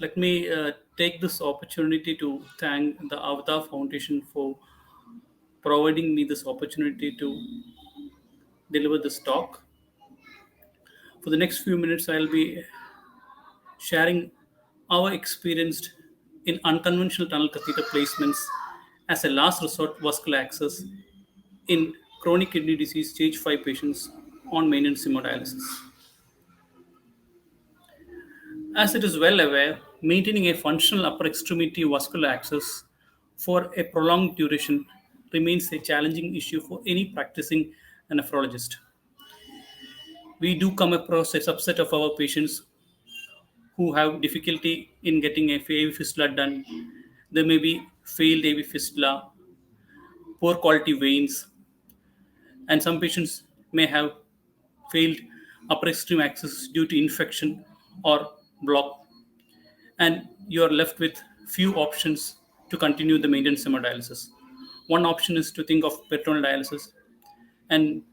Let me take this opportunity to thank the Avatar Foundation for providing me this opportunity to deliver this talk. For the next few minutes, I'll be sharing our experience in unconventional tunnel catheter placements as a last resort vascular access in chronic kidney disease stage 5 patients on maintenance hemodialysis. As it is well aware, maintaining a functional upper extremity vascular access for a prolonged duration remains a challenging issue for any practicing nephrologist. We do come across a subset of our patients who have difficulty in getting a AV fistula done. There may be failed AV fistula, poor quality veins, and some patients may have failed upper extreme access due to infection or block, and you are left with few options to continue the maintenance hemodialysis. One option is to think of peritoneal dialysis, and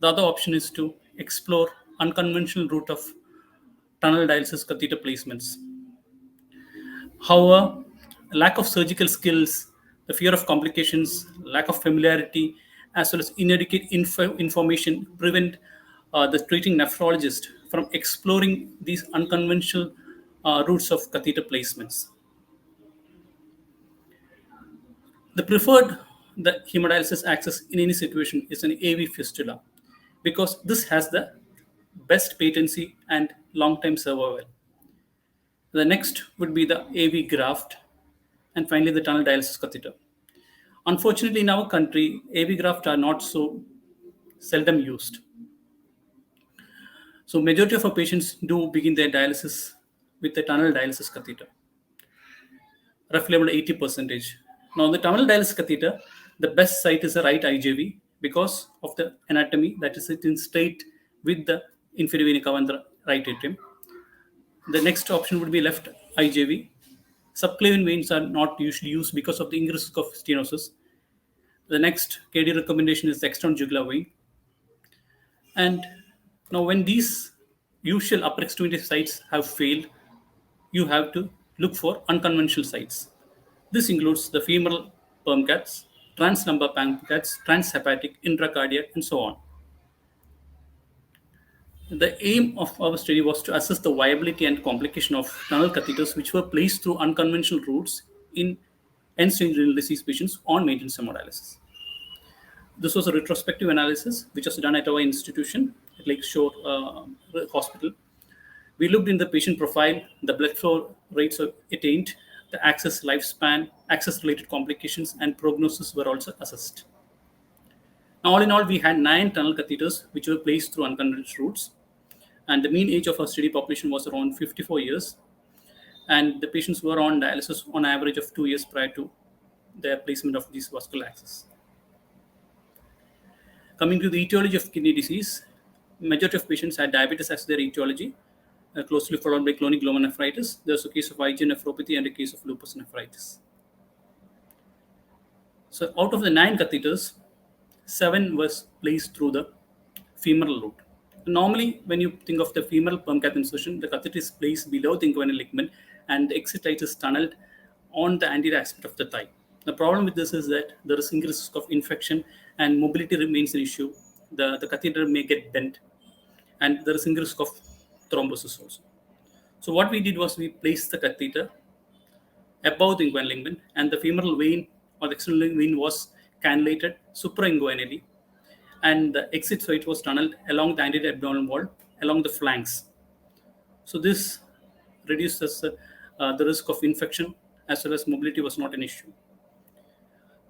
the other option is to explore unconventional route of tunnel dialysis catheter placements. However, lack of surgical skills, the fear of complications, lack of familiarity, as well as inadequate information prevent the treating nephrologist from exploring these unconventional routes of catheter placements. The preferred the hemodialysis access in any situation is an AV fistula because this has the best patency and long-term survival. The next would be the AV graft, and finally the tunnel dialysis catheter. Unfortunately, in our country, AV graft are not so seldom used. So majority of our patients do begin their dialysis with the tunnel dialysis catheter, roughly about 80 percentage. Now, the tunnel dialysis catheter, the best site is the right IJV because of the anatomy that is sitting straight with the inferior vena cava and the right atrium. The next option would be left IJV. Subclavian veins are not usually used because of the increased risk of stenosis. The next KD recommendation is the external jugular vein. And now, when these usual upper extremity sites have failed, you have to look for unconventional sites. This includes the femoral perm cats, translumbar pancreas, transhepatic, intracardiac, and so on. The aim of our study was to assess the viability and complication of tunnel catheters which were placed through unconventional routes in end-stage renal disease patients on maintenance hemodialysis. This was a retrospective analysis which was done at our institution at Lakeshore Hospital. We looked in the patient profile, the blood flow rates attained, the access lifespan, access-related complications, and prognosis were also assessed. Now, all in all, we had 9 tunnel catheters which were placed through unconventional routes, and the mean age of our study population was around 54 years, and the patients were on dialysis on average of 2 years prior to their placement of these vascular access. Coming to the etiology of kidney disease, majority of patients had diabetes as their etiology, closely followed by chronic glomerulonephritis. There's a case of IgA nephropathy and a case of lupus nephritis. So out of the 9 catheters, 7 was placed through the femoral route. Normally, when you think of the femoral perm cath insertion, the catheter is placed below the inguinal ligament and the exit site is tunneled on the anterior aspect of the thigh. The problem with this is that there is increased risk of infection and mobility remains an issue. The catheter may get bent and there is increased risk of thrombosis also. So what we did was we placed the catheter above the inguinal ligament and the femoral vein or the external vein was cannulated suprainguinally and the exit site was tunneled along the anterior abdominal wall, along the flanks. So this reduces the risk of infection as well as mobility was not an issue.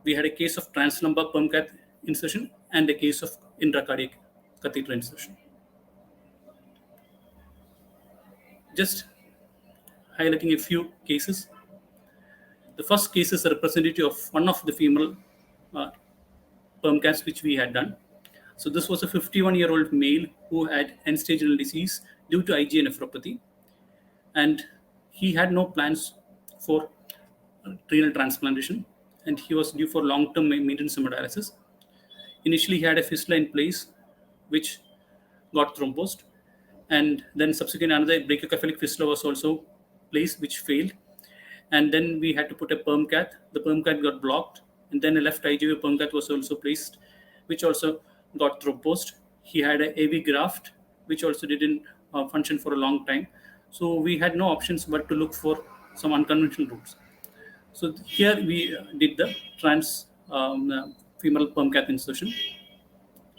We had a case of translumbar perm cath insertion and a case of intracardiac catheter insertion. Just highlighting a few cases. The first case is a representative of one of the femoral perm caths which we had done. So this was a 51-year-old male who had end-stage renal disease due to IgA nephropathy, and he had no plans for renal transplantation, and he was due for long-term maintenance hemodialysis. Initially, he had a fistula in place, which got thrombosed, and then subsequently another brachiocephalic fistula was also placed, which failed. And then we had to put a perm cath. The perm cath got blocked, and then a left IGV perm cath was also placed, which also got thrombosed. He had a AV graft, which also didn't function for a long time. So we had no options but to look for some unconventional routes. So here we did the trans femoral perm cath insertion,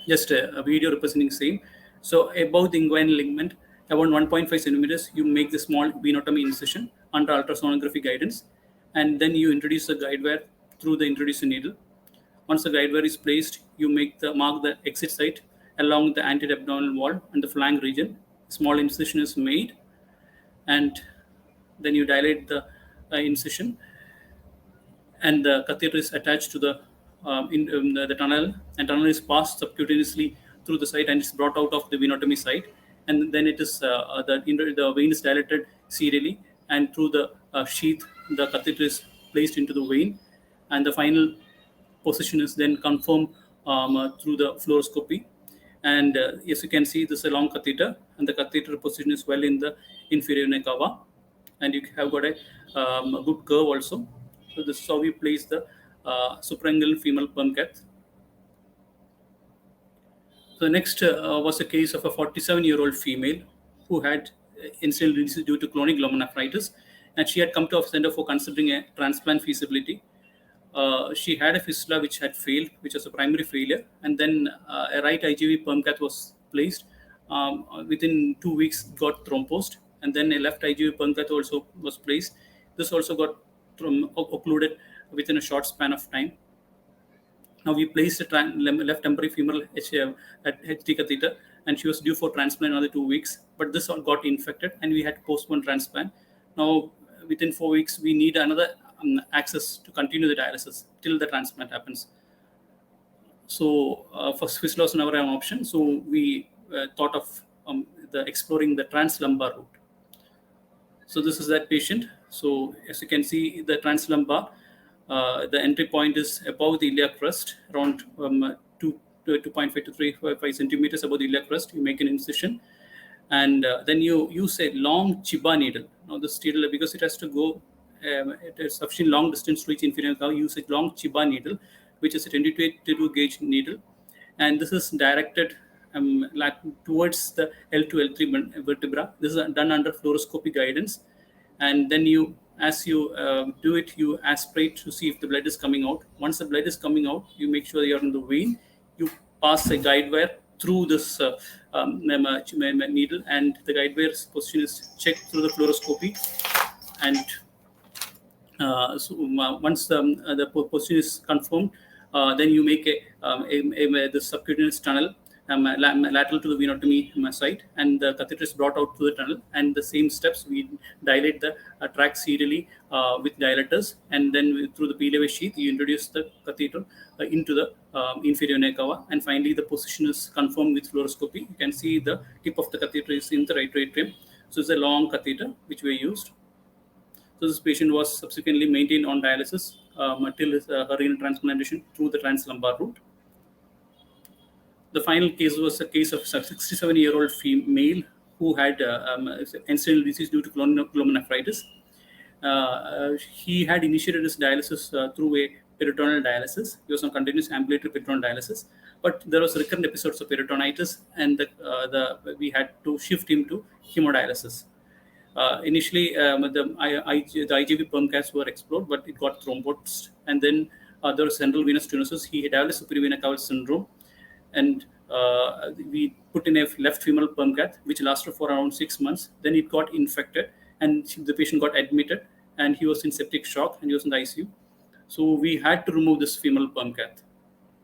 just a video representing same. So above the inguinal ligament, about 1.5 centimeters, you make the small venotomy incision under ultrasonography guidance, and then you introduce the guide wire through the introducer needle. Once the guide wire is placed, you mark the exit site along the anterior abdominal wall and the flank region. Small incision is made, and then you dilate the incision, and the catheter is attached to the tunnel, and tunnel is passed subcutaneously through the site, and it's brought out of the venotomy site, and then it is the vein is dilated serially, and through the sheath the catheter is placed into the vein, and the final position is then confirmed through the fluoroscopy. And as you can see, this is a long catheter, and the catheter position is well in the inferior vena cava, and you have got a good curve also. So this is how we place the suprainguinal femoral perm cath. So next was a case of a 47-year-old female who had incidental disease due to chronic glomerulonephritis, and she had come to our center for considering a transplant feasibility. She had a fistula which had failed, which was a primary failure, and then a right IGV perm cath was placed. Within 2 weeks, got thrombosed, and then a left IGV perm cath also was placed. This also got occluded within a short span of time. Now we placed a left temporary femoral HT catheter, and she was due for transplant another 2 weeks, but this all got infected, and we had to postpone transplant. Now within 4 weeks, we need another access to continue the dialysis till the transplant happens. So for fistula was never an option, so we thought of exploring the translumbar route. So this is that patient. So as you can see, the translumbar, the entry point is above the iliac crest, around 2.5 to 3.5 centimeters above the iliac crest. You make an incision, and then you use a long Chiba needle. Now this needle, because it has to go it is sufficient long distance to reach inferior cava, use a long Chiba needle, which is a 22 gauge needle, and this is directed towards the L2 L3 vertebra. This is done under fluoroscopy guidance, and then as you do it, you aspirate to see if the blood is coming out. Once the blood is coming out, you make sure you're in the vein. You pass a guide wire through this needle, and the guide wire's position is checked through the fluoroscopy. And once the position is confirmed, then you make the subcutaneous tunnel lateral to the venotomy site, and the catheter is brought out to the tunnel, and the same steps we dilate the tract serially with dilators, and then through the PLA sheath you introduce the catheter into the inferior vena cava, and finally the position is confirmed with fluoroscopy. You can see the tip of the catheter is in the right atrium. So it's a long catheter which we used. So this patient was subsequently maintained on dialysis until her renal transplantation through the translumbar route. The final case was a case of a 67-year-old female who had incidental disease due to glomerulonephritis. He had initiated his dialysis through a peritoneal dialysis. He was on continuous ambulatory peritoneal dialysis, but there was recurrent episodes of peritonitis, and we had to shift him to hemodialysis. Initially, the IGV perm caths were explored, but it got thrombosed, and then there was central venous stenosis. He had developed superior vena cava syndrome, and we put in a left femoral perm cath, which lasted for around 6 months. Then it got infected, and the patient got admitted, and he was in septic shock, and he was in the ICU. So we had to remove this femoral perm cath.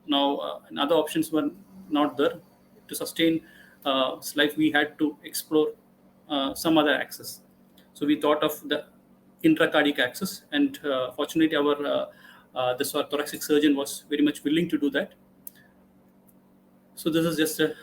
Now, other options were not there. To sustain his life, we had to explore some other access. So we thought of the intracardiac access, and fortunately, our the thoracic surgeon was very much willing to do that. So this is just a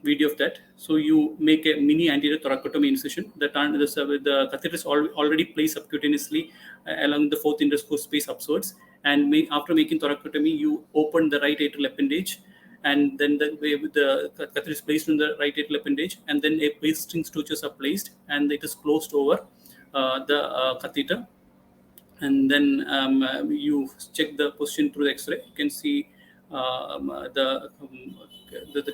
video of that. So you make a mini anterior thoracotomy incision. The catheter is already placed subcutaneously along the fourth interoscope space upwards. And after making thoracotomy, you open the right atrial appendage, and then the catheter is placed in the right atrial appendage, and then a pasting sutures are placed, and it is closed over the catheter, and then you check the position through the X-ray. You can see the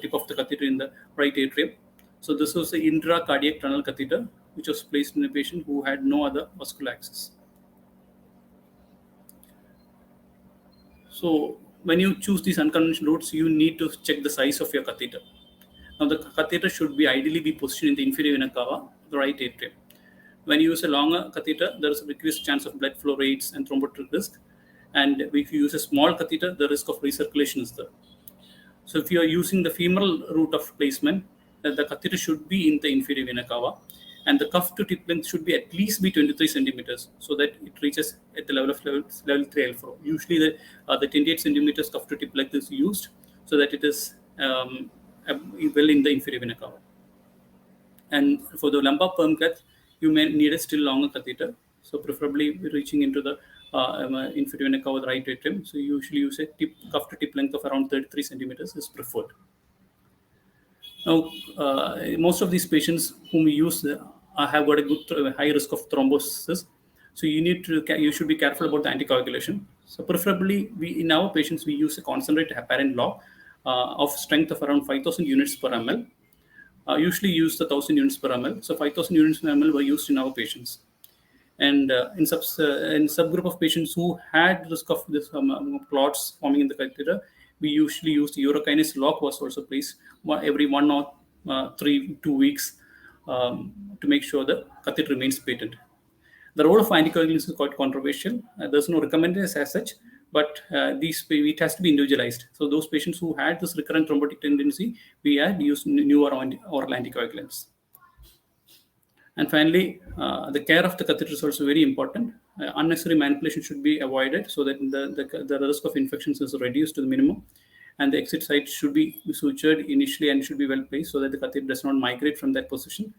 tip of the catheter in the right atrium. So this was the intracardiac tunnel catheter, which was placed in a patient who had no other vascular access. So when you choose these unconventional routes, you need to check the size of your catheter. Now the catheter should be ideally be positioned in the inferior vena cava, the right atrium. When you use a longer catheter, there is a decreased chance of blood flow rates and thrombotic risk. And if you use a small catheter, the risk of recirculation is there. So if you are using the femoral route of placement, the catheter should be in the inferior vena cava, and the cuff to tip length should be at least be 23 centimeters, so that it reaches at the level of level 3 L4. Usually the 28 centimeters cuff to tip length is used so that it is well in the inferior vena cava. And for the lumbar perm cath, you may need a still longer catheter, so preferably reaching into the inferior vena cava with the right atrium. So you usually use a cuff to tip length of around 33 centimeters is preferred. Now, most of these patients whom we use have got a good high risk of thrombosis. So you should be careful about the anticoagulation. So preferably, in our patients, we use a concentrated heparin lock of strength of around 5,000 units per ml. Usually use the 1,000 units per ml. So 5,000 units per ml were used in our patients. And in subgroup of patients who had risk of this clots forming in the catheter, we usually use the urokinase lock was also placed every 1 or 2 weeks to make sure the catheter remains patent. The role of anticoagulants is quite controversial. There's no recommendation as such, but it has to be individualized. So those patients who had this recurrent thrombotic tendency, we had used newer oral anticoagulants. And finally, the care of the catheter is also very important. Unnecessary manipulation should be avoided so that the risk of infections is reduced to the minimum. And the exit site should be sutured initially and should be well placed so that the catheter does not migrate from that position.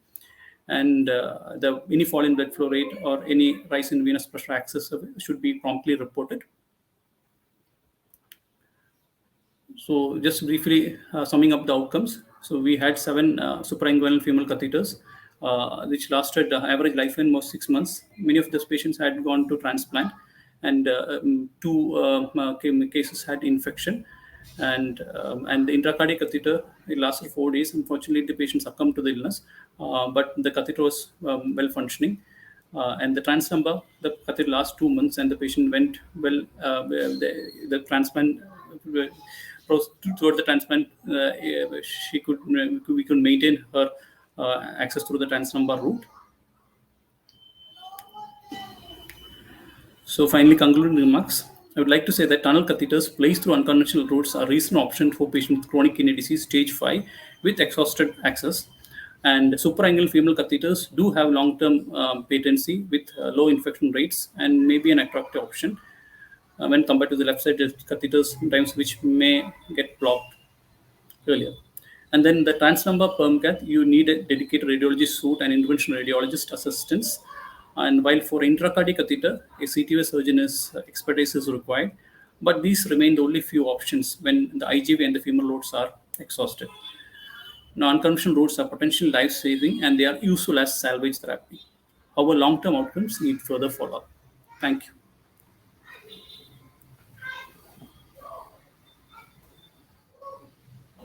And any fall in blood flow rate or any rise in venous pressure access should be promptly reported. So just briefly summing up the outcomes. So we had 7 suprainguinal femoral catheters, which lasted average lifespan was 6 months. Many of those patients had gone to transplant, and 2 cases had infection. And the intracardiac catheter, it lasted 4 days. Unfortunately, the patient succumbed to the illness, but the catheter was well functioning. And the translumbar, the catheter last 2 months, and the patient went well. The transplant, toward the transplant, we could maintain her access through the translumbar route. So finally, concluding remarks. I would like to say that tunnel catheters placed through unconventional routes are a recent option for patients with chronic kidney disease stage 5 with exhausted access. And suprainguinal femoral catheters do have long-term patency with low infection rates and may be an attractive option when compared to the left-sided catheters, sometimes which may get blocked earlier. And then the translumbar perm cath, you need a dedicated radiologist suite and interventional radiologist assistance. And while for intracardiac catheter, a CTO surgeon's expertise is required, but these remain the only few options when the IGV and the femoral loads are exhausted. Now, unconventional routes are potentially life-saving and they are useful as salvage therapy. However, long-term outcomes need further follow-up. Thank you.